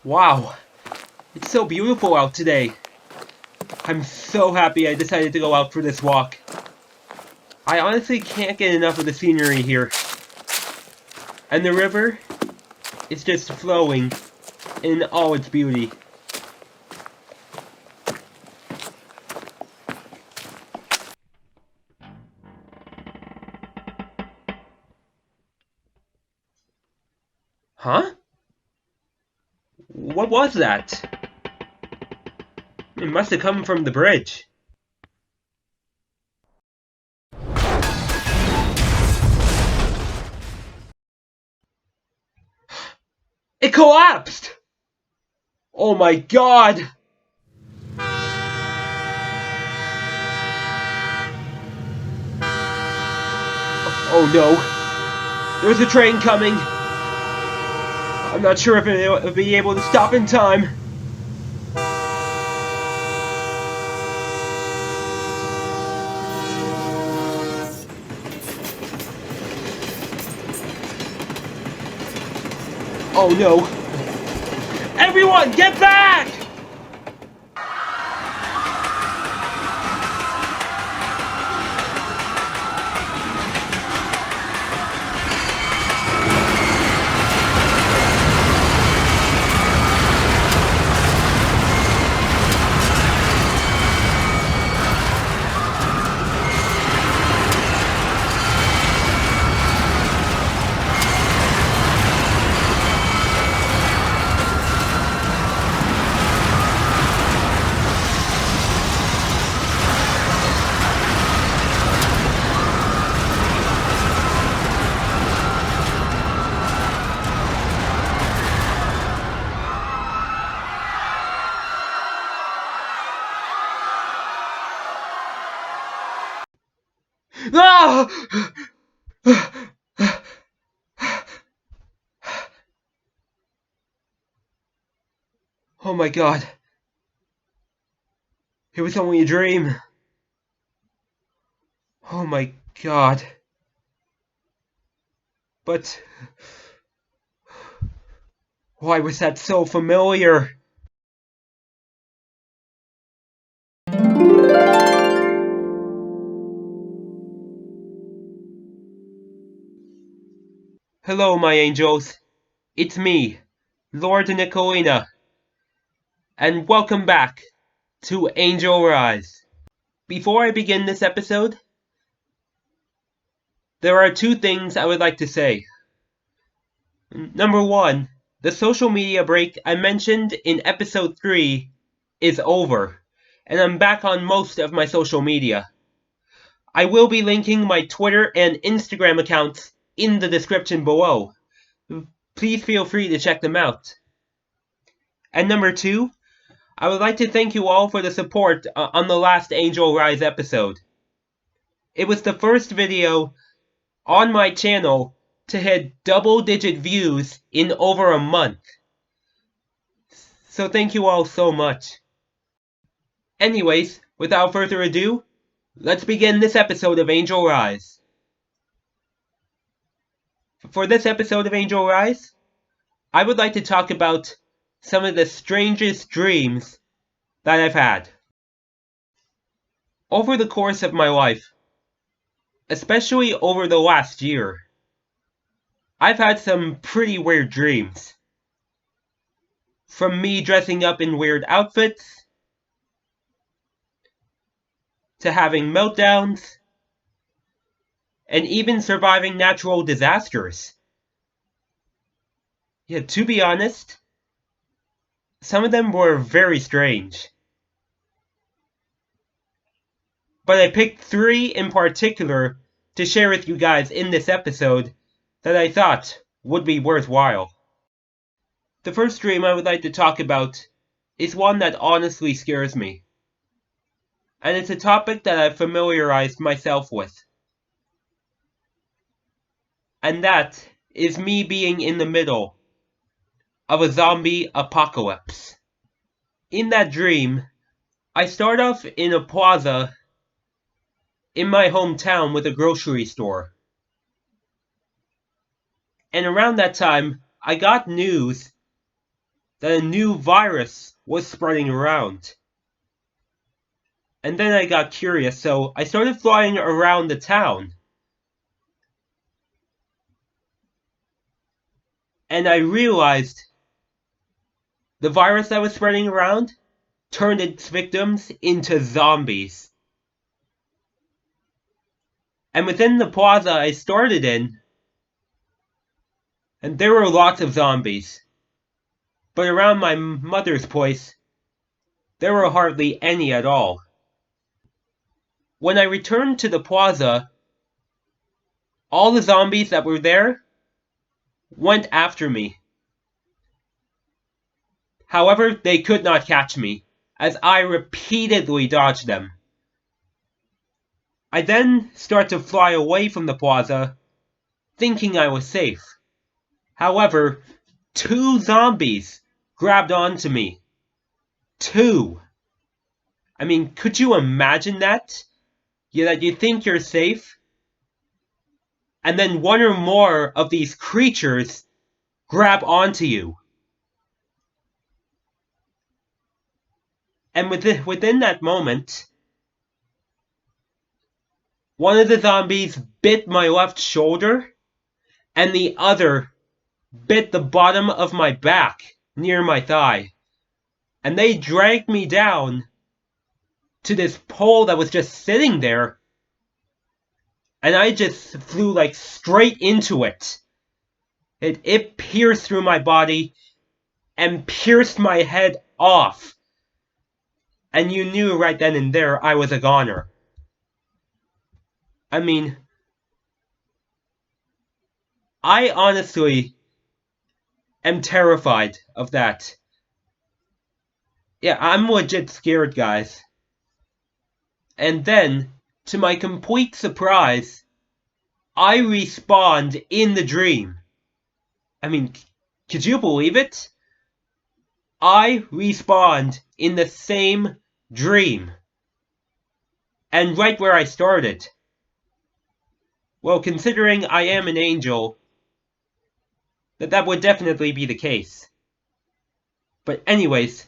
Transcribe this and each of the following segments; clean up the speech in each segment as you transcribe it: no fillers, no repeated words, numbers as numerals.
Wow, it's so beautiful out today. I'm so happy I decided to go out for this walk. I honestly can't get enough of the scenery here. And the river is just flowing in all its beauty. Huh? What was that? It must have come from the bridge. It collapsed! Oh my god! Oh no. There's a train coming. I'm not sure if it'll be able to stop in time. Oh no. Everyone, get back! Ah! Oh my god. It was only a dream. Oh my god. But why was that so familiar? Hello, my angels. It's me, Lord Nicolina, and welcome back to Angel Rise. Before I begin this episode, there are two things I would like to say. Number one, the social media break I mentioned in episode 3 is over, and I'm back on most of my social media. I will be linking my Twitter and Instagram accounts in the description below. Please feel free to check them out. And number two, I would like to thank you all for the support on the last Angel Rise episode. It was the first video on my channel to hit double-digit views in over a month. So thank you all so much. Anyways, without further ado, let's begin this episode of Angel Rise. For this episode of Angel Rise, I would like to talk about some of the strangest dreams that I've had. Over the course of my life, especially over the last year, I've had some pretty weird dreams. From me dressing up in weird outfits, to having meltdowns, and even surviving natural disasters. Yeah, to be honest, some of them were very strange. But I picked 3 in particular to share with you guys in this episode that I thought would be worthwhile. The first dream I would like to talk about is one that honestly scares me. And it's a topic that I've familiarized myself with. And that is me being in the middle of a zombie apocalypse. In that dream, I start off in a plaza in my hometown with a grocery store. And around that time, I got news that a new virus was spreading around. And then I got curious, so I started flying around the town. And I realized the virus that was spreading around turned its victims into zombies. And within the plaza I started in, and there were lots of zombies. But around my mother's place, there were hardly any at all. When I returned to the plaza, all the zombies that were there went after me. However, they could not catch me, as I repeatedly dodged them. I then started to fly away from the plaza, thinking I was safe. However, 2 zombies grabbed onto me. 2. I mean, could you imagine that? Yeah, that you think you're safe, and then 1 or more of these creatures grab onto you. And within that moment, one of the zombies bit my left shoulder, and the other bit the bottom of my back near my thigh. And they dragged me down to this pole that was just sitting there, and I just flew like straight into it. It pierced through my body and pierced my head off. And you knew right then and there I was a goner. I mean, I honestly am terrified of that. Yeah, I'm legit scared, guys. And then, to my complete surprise, I respawned in the dream. I mean, could you believe it? I respawned in the same dream. And right where I started. Well, considering I am an angel, that would definitely be the case. But anyways,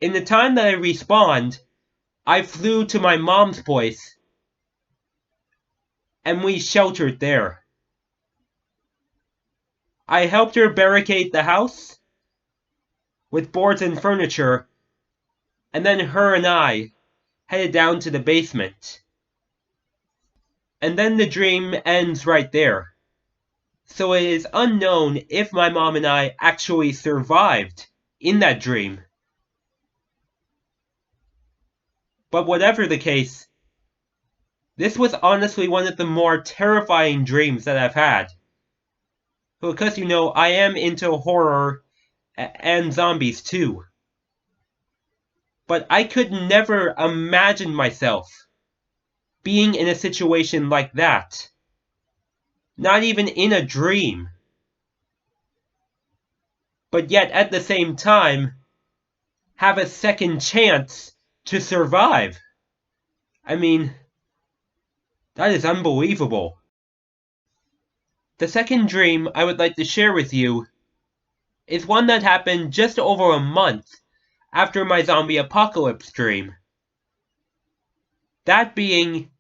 in the time that I respawned, I flew to my mom's place, and we sheltered there. I helped her barricade the house with boards and furniture, and then her and I headed down to the basement. And then the dream ends right there. So it is unknown if my mom and I actually survived in that dream. But whatever the case, this was honestly one of the more terrifying dreams that I've had. Because, you know, I am into horror and zombies too. But I could never imagine myself being in a situation like that. Not even in a dream. But yet, at the same time, have a second chance to survive. I mean, that is unbelievable. The second dream I would like to share with you is one that happened just over a month after my zombie apocalypse dream. That being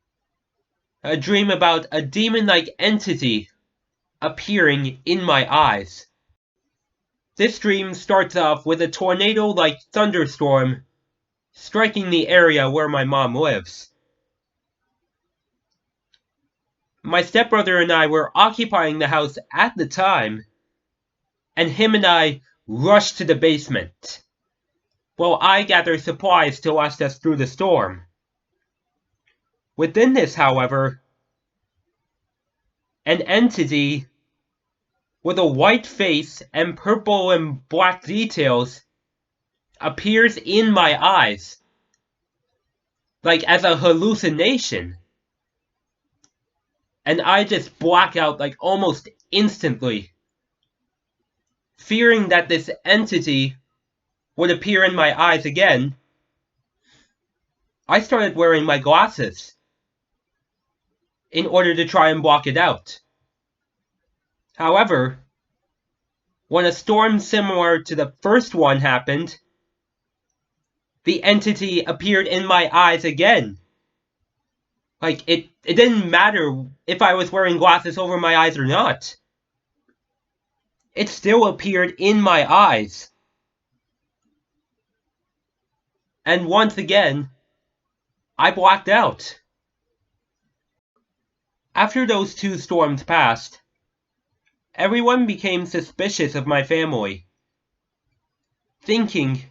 a dream about a demon-like entity appearing in my eyes. This dream starts off with a tornado-like thunderstorm striking the area where my mom lives. My stepbrother and I were occupying the house at the time, and him and I rushed to the basement, while I gathered supplies to last us through the storm. Within this, however, an entity with a white face and purple and black details appears in my eyes, like as a hallucination. And I just black out like almost instantly, fearing that this entity would appear in my eyes again. I started wearing my glasses in order to try and block it out. However, when a storm similar to the first one happened, the entity appeared in my eyes again. Like, it didn't matter if I was wearing glasses over my eyes or not. It still appeared in my eyes. And once again, I blacked out. After those two storms passed, everyone became suspicious of my family, thinking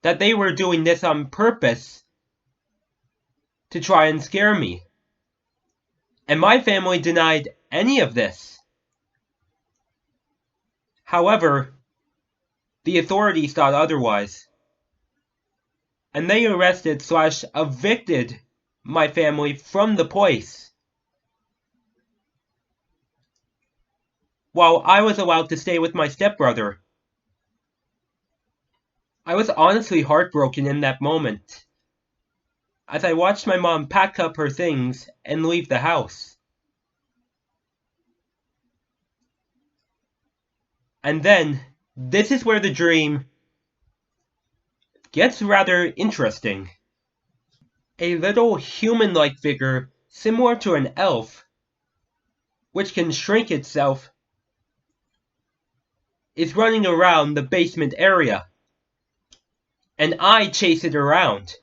that they were doing this on purpose to try and scare me. And my family denied any of this. However, the authorities thought otherwise, and they arrested/evicted my family from the place, while I was allowed to stay with my stepbrother. I was honestly heartbroken in that moment, as I watched my mom pack up her things and leave the house. And then, this is where the dream gets rather interesting. A little human-like figure, similar to an elf, which can shrink itself, is running around the basement area, and I chase it around.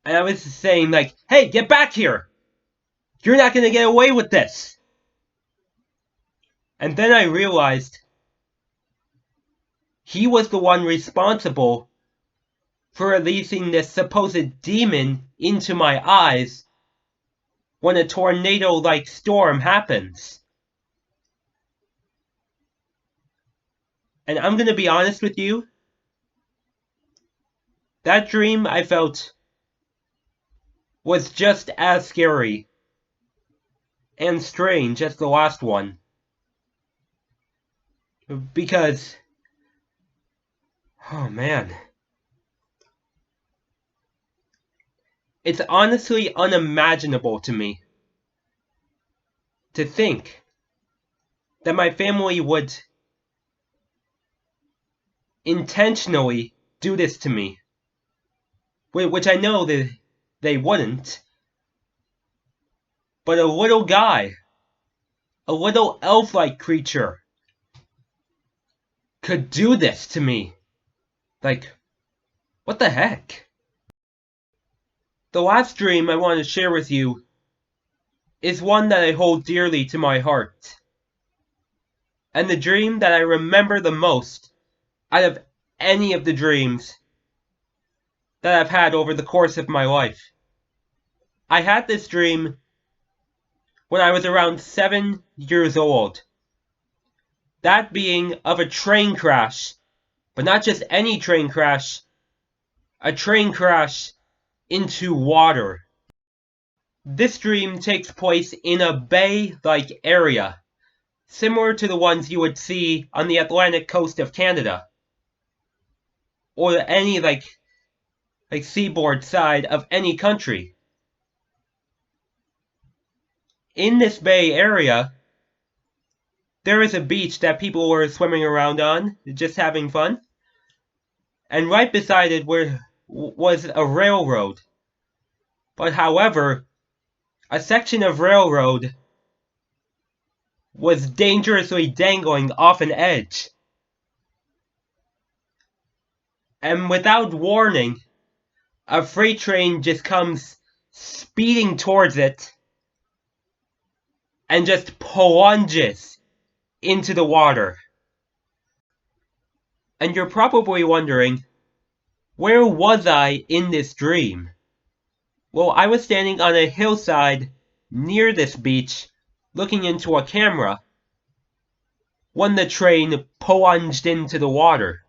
And I was saying, like, hey, get back here! You're not gonna get away with this! And then I realized he was the one responsible for releasing this supposed demon into my eyes when a tornado-like storm happens. And I'm gonna be honest with you, that dream I felt was just as scary and strange as the last one. Because, oh man, it's honestly unimaginable to me to think that my family would intentionally do this to me, which I know that they wouldn't, but a little guy, a little elf-like creature, could do this to me. Like, what the heck? The last dream I want to share with you is one that I hold dearly to my heart, and the dream that I remember the most out of any of the dreams that I've had over the course of my life. I had this dream when I was around 7 years old. That being of a train crash, but not just any train crash, a train crash into water. This dream takes place in a bay-like area, similar to the ones you would see on the Atlantic coast of Canada, or any like seaboard side of any country. In this bay area, there is a beach that people were swimming around on, just having fun. And right beside it was a railroad. But however, a section of railroad was dangerously dangling off an edge. And without warning, a freight train just comes speeding towards it and just plunges into the water. And you're probably wondering, where was I in this dream? Well, I was standing on a hillside near this beach, looking into a camera, when the train plunged into the water.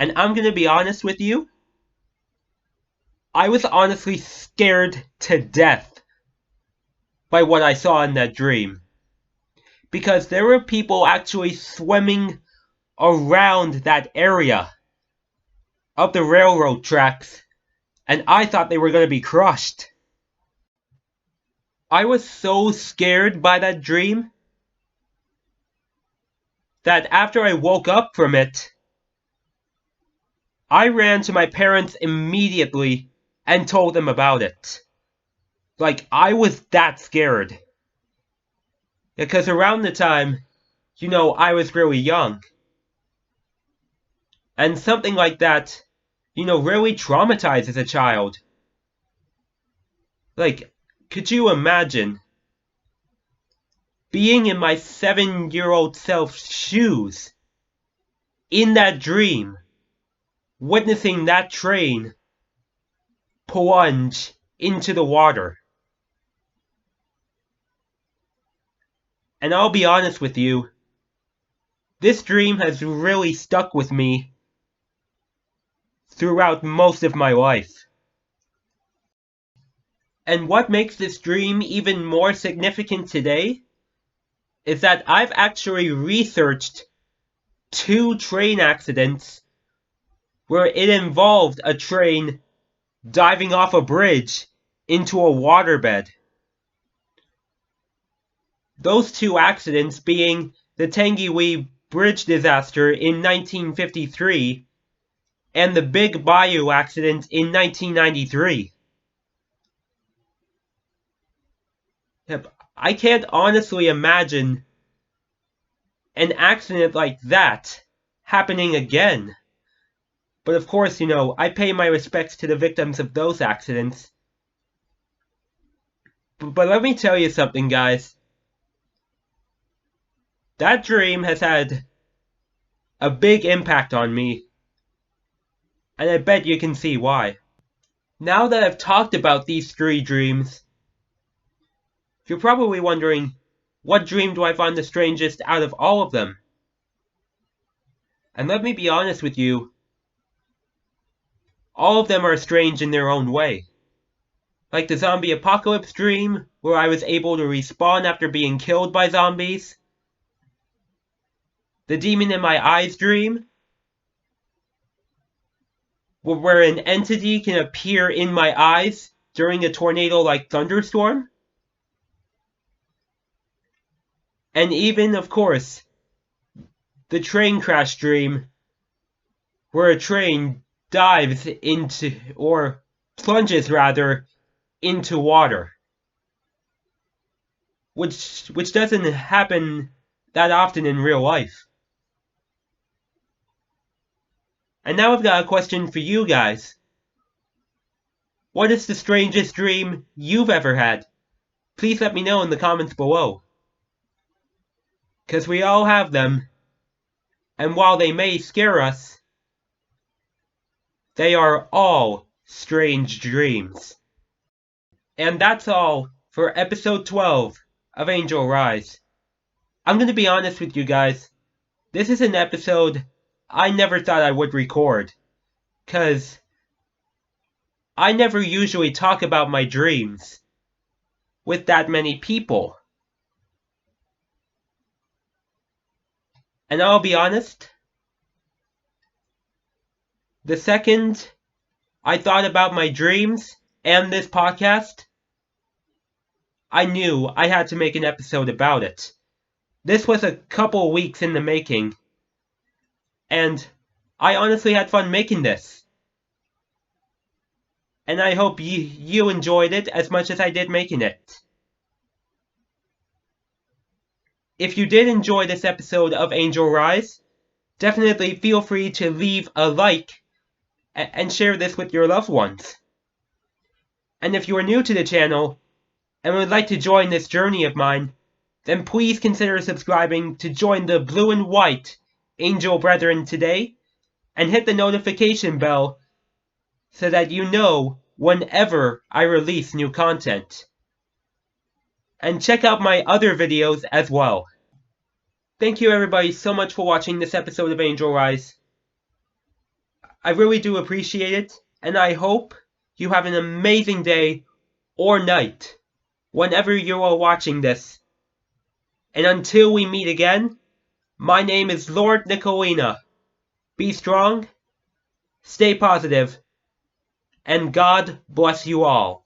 And I'm gonna be honest with you, I was honestly scared to death by what I saw in that dream. Because there were people actually swimming around that area of the railroad tracks, and I thought they were going to be crushed. I was so scared by that dream that after I woke up from it, I ran to my parents immediately and told them about it. Like, I was that scared. Because around the time, I was really young. And something like that, really traumatizes a child. Like, could you imagine being in my 7-year-old self's shoes, in that dream, witnessing that train plunge into the water? And I'll be honest with you, this dream has really stuck with me throughout most of my life. And what makes this dream even more significant today is that I've actually researched 2 train accidents where it involved a train diving off a bridge into a waterbed. Those 2 accidents being the Tangiwee Bridge disaster in 1953 and the Big Bayou accident in 1993. Yep, I can't honestly imagine an accident like that happening again. But of course, I pay my respects to the victims of those accidents. But let me tell you something, guys. That dream has had a big impact on me. And I bet you can see why. Now that I've talked about these 3 dreams, you're probably wondering, what dream do I find the strangest out of all of them? And let me be honest with you, all of them are strange in their own way. Like the zombie apocalypse dream, where I was able to respawn after being killed by zombies. The demon in my eyes dream, where an entity can appear in my eyes during a tornado-like thunderstorm. And even, of course, the train crash dream, where a train dives into, or plunges rather, into water. Which doesn't happen that often in real life. And now I've got a question for you guys. What is the strangest dream you've ever had? Please let me know in the comments below. Because we all have them. And while they may scare us, they are all strange dreams. And that's all for episode 12 of Angel Rise. I'm going to be honest with you guys. This is an episode I never thought I would record. Because I never usually talk about my dreams with that many people. And I'll be honest, the second I thought about my dreams and this podcast, I knew I had to make an episode about it. This was a couple weeks in the making, and I honestly had fun making this. And I hope you enjoyed it as much as I did making it. If you did enjoy this episode of Angel Rise, definitely feel free to leave a like and share this with your loved ones. And if you are new to the channel and would like to join this journey of mine, then please consider subscribing to join the blue and white Angel Brethren today, and hit the notification bell so that you know whenever I release new content. And check out my other videos as well. Thank you everybody so much for watching this episode of Angel Rise. I really do appreciate it, and I hope you have an amazing day or night whenever you are watching this. And until we meet again, my name is Lord Nicolina. Be strong, stay positive, and God bless you all.